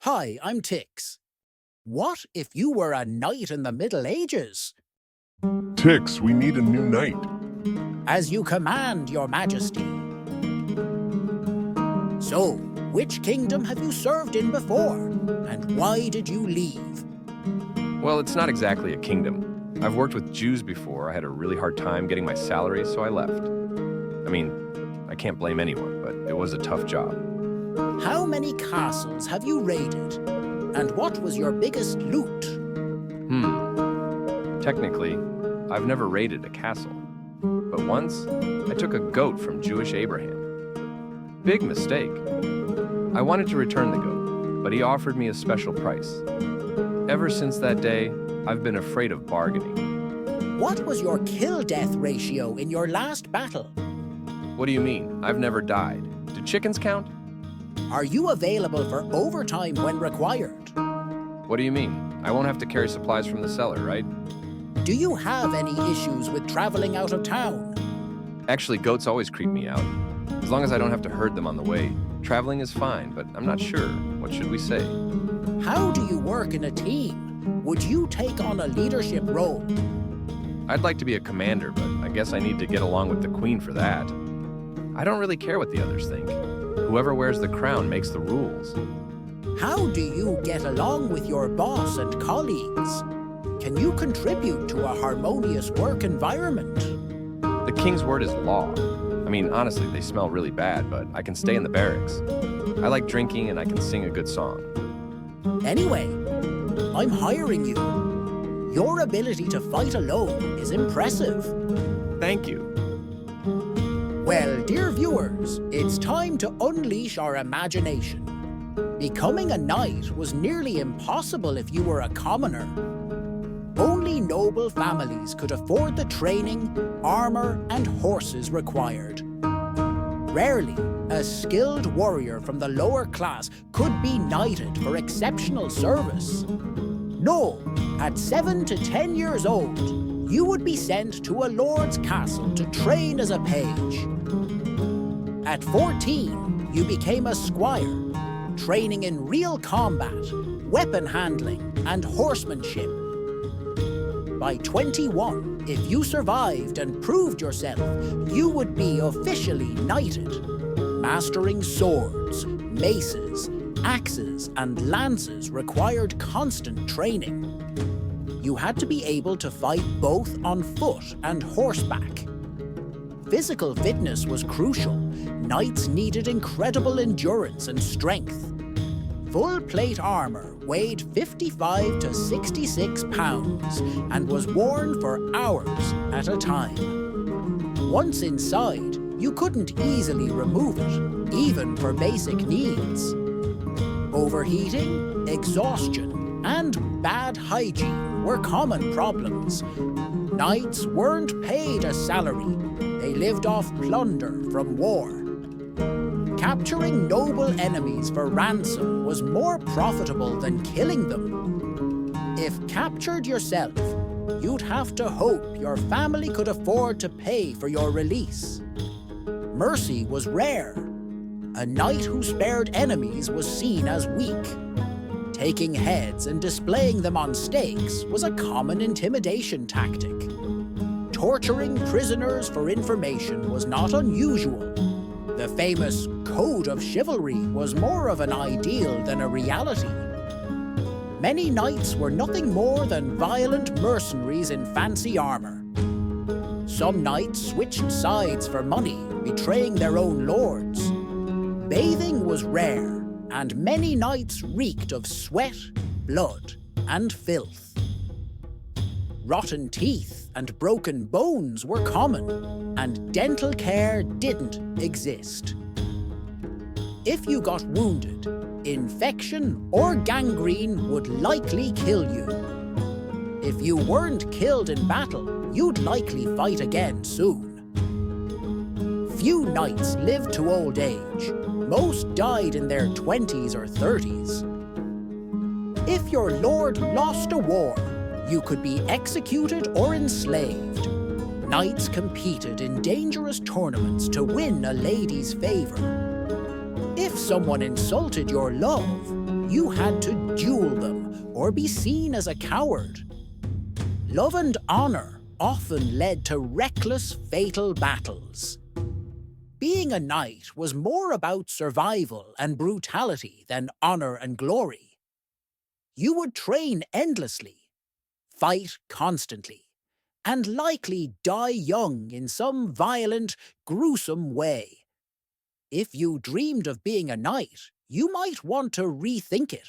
Hi, I'm Tix. What if you were a knight in the Middle Ages? Tix, we need a new knight. As you command, your majesty. So, which kingdom have you served in before? And why did you leave? Well, it's not exactly a kingdom. I've worked with Jews before. I had a really hard time getting my salary, so I left. I mean, I can't blame anyone, but it was a tough job. How many castles have you raided? And what was your biggest loot? Technically, I've never raided a castle. But once, I took a goat from Jewish Abraham. Big mistake. I wanted to return the goat, but he offered me a special price. Ever since that day, I've been afraid of bargaining. What was your kill-death ratio in your last battle? What do you mean? I've never died. Do chickens count? Are you available for overtime when required? What do you mean? I won't have to carry supplies from the cellar, right? Do you have any issues with traveling out of town? Actually, goats always creep me out. As long as I don't have to herd them on the way, traveling is fine, but I'm not sure. What should we say? How do you work in a team? Would you take on a leadership role? I'd like to be a commander, but I guess I need to get along with the queen for that. I don't really care what the others think. Whoever wears the crown makes the rules. How do you get along with your boss and colleagues? Can you contribute to a harmonious work environment? The king's word is law. I mean, honestly, they smell really bad, but I can stay in the barracks. I like drinking and I can sing a good song. Anyway, I'm hiring you. Your ability to fight alone is impressive. Thank you. Well, dear viewers, it's time to unleash our imagination. Becoming a knight was nearly impossible if you were a commoner. Only noble families could afford the training, armor, and horses required. Rarely, a skilled warrior from the lower class could be knighted for exceptional service. No, at 7 to 10 years old, you would be sent to a lord's castle to train as a page. At 14, you became a squire, training in real combat, weapon handling, and horsemanship. By 21, if you survived and proved yourself, you would be officially knighted, mastering swords, maces, axes, and lances required constant training. You had to be able to fight both on foot and horseback. Physical fitness was crucial. Knights needed incredible endurance and strength. Full plate armor weighed 55 to 66 pounds and was worn for hours at a time. Once inside, you couldn't easily remove it, even for basic needs. Overheating, exhaustion, and bad hygiene were common problems. Knights weren't paid a salary. They lived off plunder from war. Capturing noble enemies for ransom was more profitable than killing them. If captured yourself, you'd have to hope your family could afford to pay for your release. Mercy was rare. A knight who spared enemies was seen as weak. Taking heads and displaying them on stakes was a common intimidation tactic. Torturing prisoners for information was not unusual. The famous Code of Chivalry was more of an ideal than a reality. Many knights were nothing more than violent mercenaries in fancy armor. Some knights switched sides for money, betraying their own lords. Bathing was rare, and many knights reeked of sweat, blood, and filth. Rotten teeth and broken bones were common, and dental care didn't exist. If you got wounded, infection or gangrene would likely kill you. If you weren't killed in battle, you'd likely fight again soon. Few knights lived to old age. Most died in their 20s or 30s. If your lord lost a war, you could be executed or enslaved. Knights competed in dangerous tournaments to win a lady's favor. If someone insulted your love, you had to duel them or be seen as a coward. Love and honor often led to reckless, fatal battles. Being a knight was more about survival and brutality than honor and glory. You would train endlessly, fight constantly, and likely die young in some violent, gruesome way. If you dreamed of being a knight, you might want to rethink it.